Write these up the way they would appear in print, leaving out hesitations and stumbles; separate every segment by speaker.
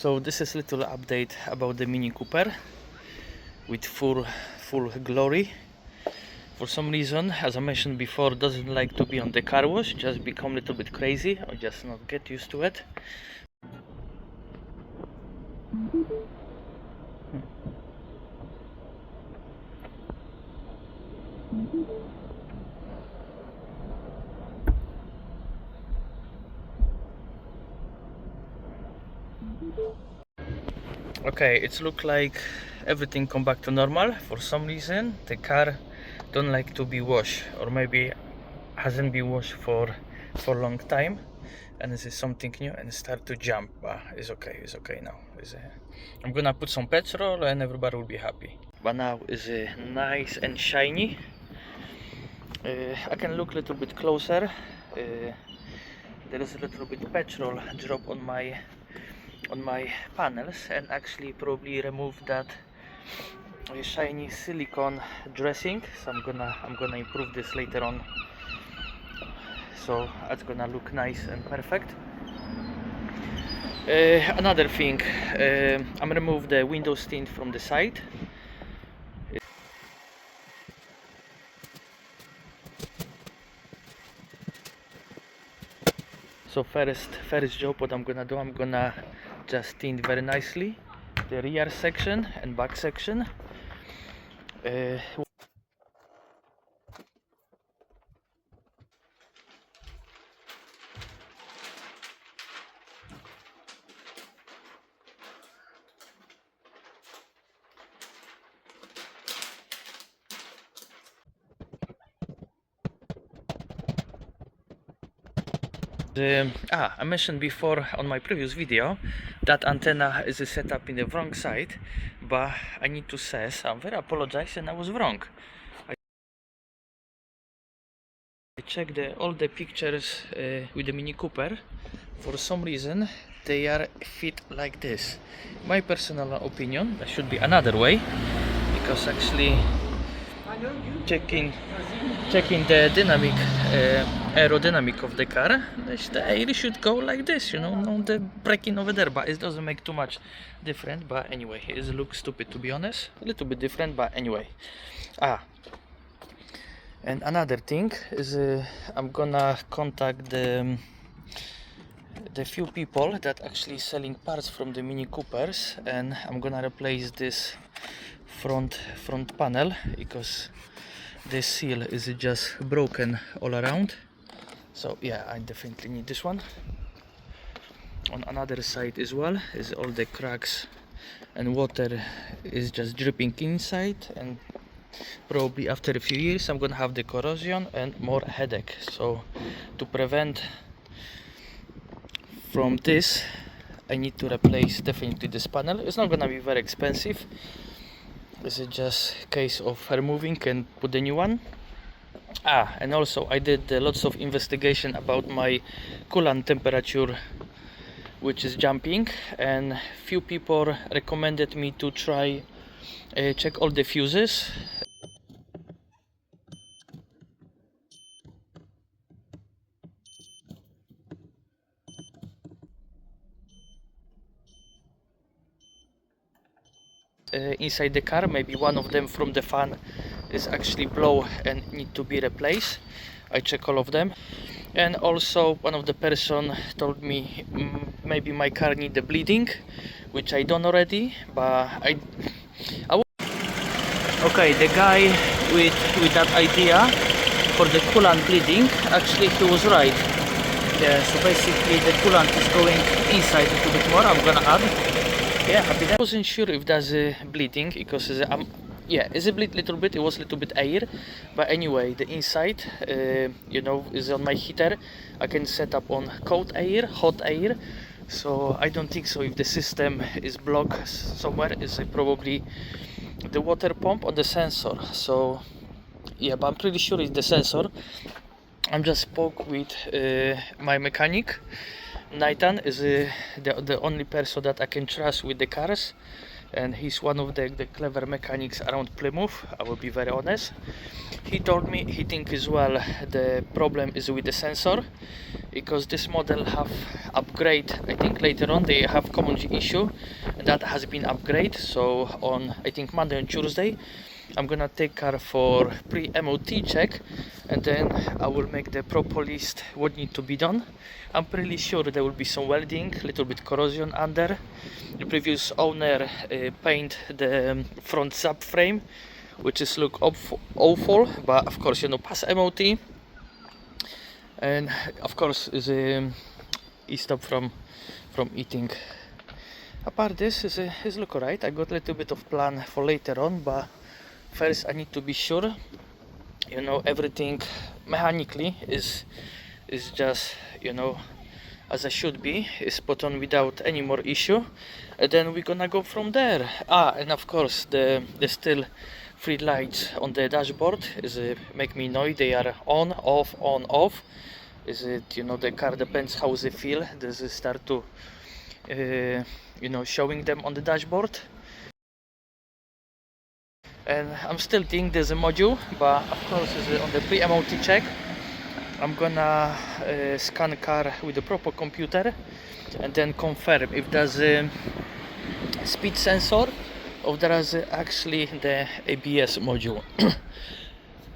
Speaker 1: So this is a little update about the Mini Cooper with full glory. For some reason, as I mentioned before, doesn't like to be on the car wash, just become a little bit crazy or just not get used to it. Okay, it's look like everything come back to normal. For some reason the car don't like to be washed, or maybe hasn't been washed for a long time, and this is something new and start to jump, but it's okay now. I'm gonna put some petrol and everybody will be happy. But now is nice and shiny. I can look a little bit closer. There is a little bit petrol drop on my panels, and actually probably remove that shiny silicone dressing. So I'm gonna improve this later on, so it's gonna look nice and perfect. Another thing, I'm remove the window tint from the side. So first job what I'm gonna do, I'm gonna just tint very nicely the rear section and back section. I mentioned before on my previous video that antenna is set up in the wrong side, but I need to say, so I'm very apologize, and I was wrong. I checked all the pictures with the Mini Cooper. For some reason they are fit like this. My personal opinion, there should be another way, because actually checking the dynamic aerodynamic of the car, the air should go like this, you know, not the braking over there, but it doesn't make too much different. But anyway, it looks stupid, to be honest, a little bit different, but anyway. And another thing is I'm gonna contact the few people that actually selling parts from the Mini Coopers, and I'm gonna replace this front panel, because this seal is just broken all around. So yeah, I definitely need this one. On another side as well is all the cracks and water is just dripping inside, and probably after a few years I'm gonna have the corrosion and more headache. So to prevent from this, I need to replace definitely this panel. It's not gonna be very expensive. This is just a case of removing and put the new one. And also I did lots of investigation about my coolant temperature, which is jumping, and few people recommended me to try check all the fuses. Inside the car, maybe one of them from the fan is actually blow and need to be replaced. I check all of them, and also one of the person told me maybe my car need the bleeding, which I done already, but okay, the guy with that idea for the coolant bleeding, actually he was right. Yeah, so basically the coolant is going inside a little bit more. I'm gonna add. Yeah, happy. I wasn't sure if there's a bleeding, because yeah, it's a bleed little bit. It was a little bit air, but anyway, the inside, you know, is on my heater. I can set up on cold air, hot air. So I don't think so. If the system is blocked somewhere, it's probably the water pump or the sensor. So yeah, but I'm pretty sure it's the sensor. I just spoke with my mechanic. Nathan is the only person that I can trust with the cars, and he's one of the clever mechanics around Plymouth, I will be very honest. He told me he think as well the problem is with the sensor, because this model have upgrade. I think later on they have common issue that has been upgrade. So on, I think, Monday and Tuesday I'm gonna take car for pre-MOT check, and then I will make the proper list what need to be done. I'm pretty sure there will be some welding, little bit corrosion under. The previous owner paint the front subframe, which is look awful, but of course, you know, pass MOT, and of course he stopped from eating. Apart this is look alright. I got a little bit of plan for later on, but first I need to be sure, you know, everything mechanically is just, you know, as I should be, is put on without any more issue, and then we're gonna go from there. And of course the still 3 lights on the dashboard is make me know they are on off. Is it, you know, the car depends how they feel, does it start to you know, showing them on the dashboard. And I'm still thinking there's a module, but of course on the pre-MOT check I'm gonna scan car with the proper computer and then confirm if there's a speed sensor or there is actually the ABS module.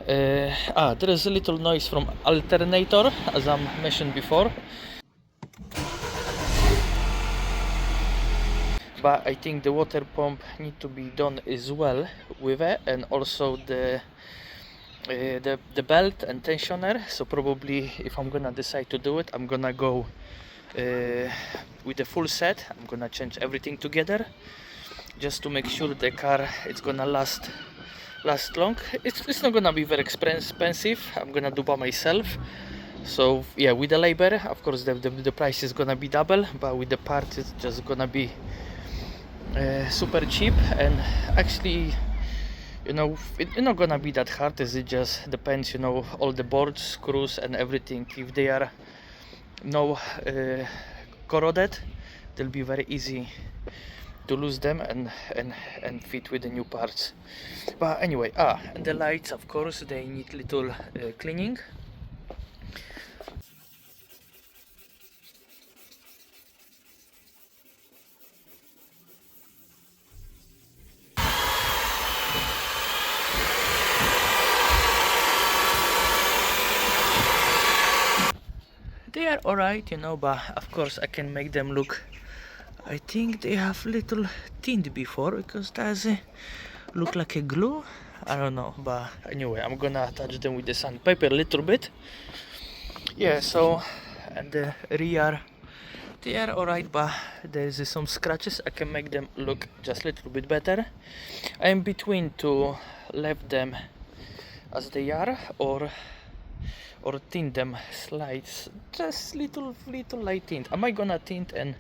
Speaker 1: There is a little noise from alternator, as I mentioned before, but I think the water pump need to be done as well with it, and also the belt and tensioner. So probably if I'm gonna decide to do it, I'm gonna go with the full set. I'm gonna change everything together just to make sure the car it's gonna last long. It's not gonna be very expensive. I'm gonna do by myself. So yeah, with the labor, of course the price is gonna be double, but with the parts it's just gonna be super cheap. And actually, you know, it's not gonna be that hard, as it just depends, you know, all the boards, screws and everything, if they are no corroded, they'll be very easy to lose them and fit with the new parts. But anyway, and the lights, of course, they need little cleaning. They are alright, you know, but of course I can make them look, I think they have little tint before, because does look like a glue, I don't know. But anyway, I'm gonna attach them with the sandpaper a little bit. Yeah, so, and the rear, they are alright, but there's some scratches. I can make them look just a little bit better. I'm between to leave them as they are, or tint them slides, just little light tint. Am I gonna tint and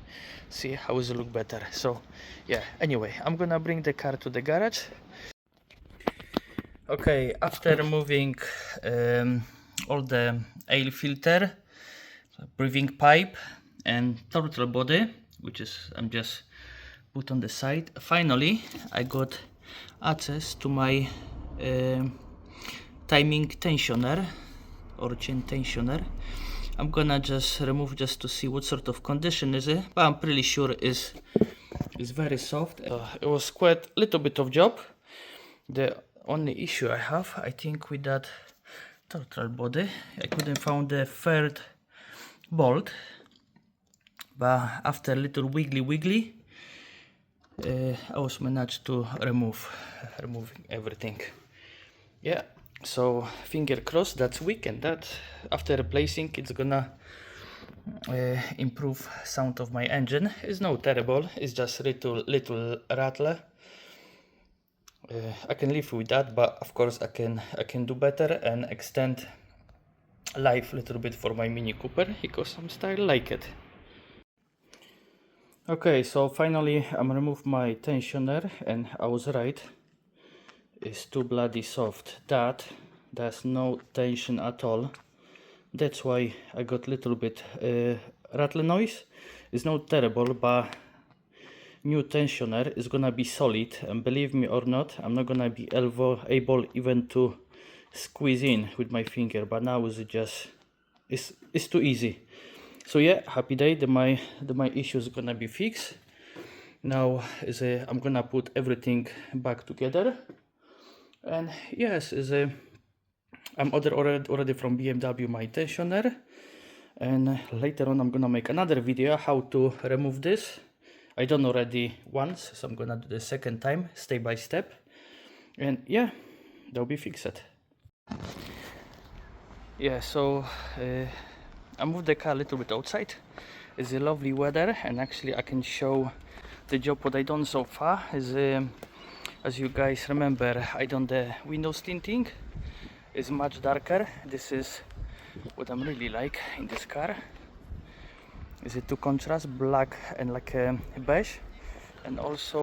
Speaker 1: see how it look better? So yeah, anyway, I'm gonna bring the car to the garage. Okay, after removing all the air filter, breathing pipe and throttle body, which is I'm just put on the side, finally I got access to my timing tensioner or chain tensioner. I'm gonna just remove just to see what sort of condition is it, but I'm pretty sure it's very soft. It was quite a little bit of job. The only issue I have, I think, with that throttle body, I couldn't find the third bolt, but after a little wiggly I was managed to removing everything. Yeah, so finger crossed that's weak, and that after replacing it's gonna improve sound of my engine. It's not terrible, it's just little rattle. I can live with that, but of course I can do better and extend life a little bit for my Mini Cooper, because I'm still like it. Okay, so finally I'm remove my tensioner, and I was right, it's too bloody soft. There's no tension at all. That's why I got little bit rattle noise. It's not terrible, but new tensioner is gonna be solid, and believe me or not, I'm not gonna be able even to squeeze in with my finger, but now it's too easy. So yeah, happy day that my issue is gonna be fixed. Now I'm gonna put everything back together, and yes, I'm already from BMW my tensioner, and later on I'm gonna make another video how to remove this. I done already once, so I'm gonna do the second time, step by step, and yeah, they'll be fixed. Yeah, so I moved the car a little bit outside. It's a lovely weather, and actually I can show the job what I done so far. As you guys remember, I done the windows tinting. It's much darker. This is what I'm really like in this car. Is it two contrast, black and like a beige, and also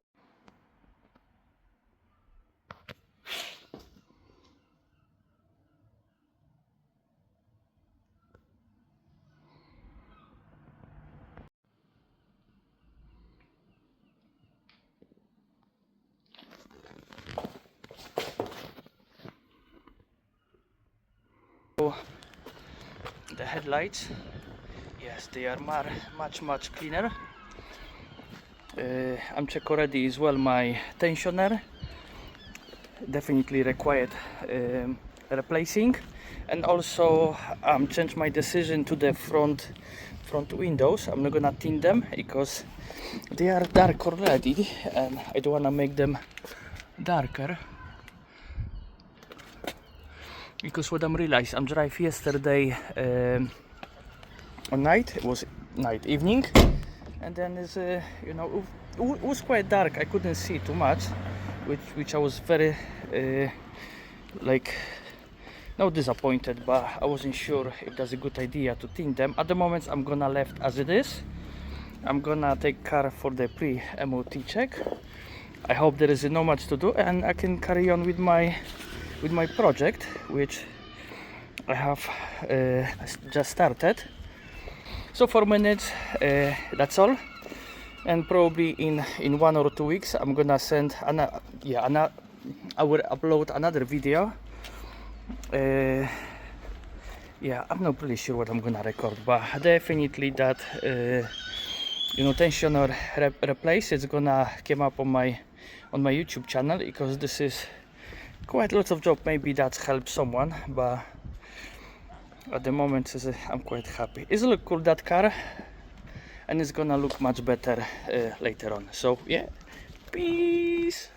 Speaker 1: the headlights. Yes, they are much cleaner. I'm check already as well my tensioner. Definitely required replacing, and also changed my decision to the front windows. I'm not gonna tint them because they are dark already, and I don't wanna make them darker. Because what I'm realized, I'm drive yesterday on night. It was evening, and then is you know, it was quite dark. I couldn't see too much, which I was very like not disappointed, but I wasn't sure if that's a good idea to tint them. At the moment, I'm gonna left as it is. I'm gonna take car for the pre-MOT check. I hope there is not much to do, and I can carry on with my project, which I have just started. So 4 minutes, that's all, and probably in 1 or 2 weeks I'm gonna send I will upload another video. Yeah, I'm not really sure what I'm gonna record, but definitely that you know, tensioner replace, it's gonna come up on my YouTube channel, because this is quite lots of job. Maybe that helps someone, but at the moment I'm quite happy. It's look cool, that car, and it's gonna look much better later on. So yeah, peace.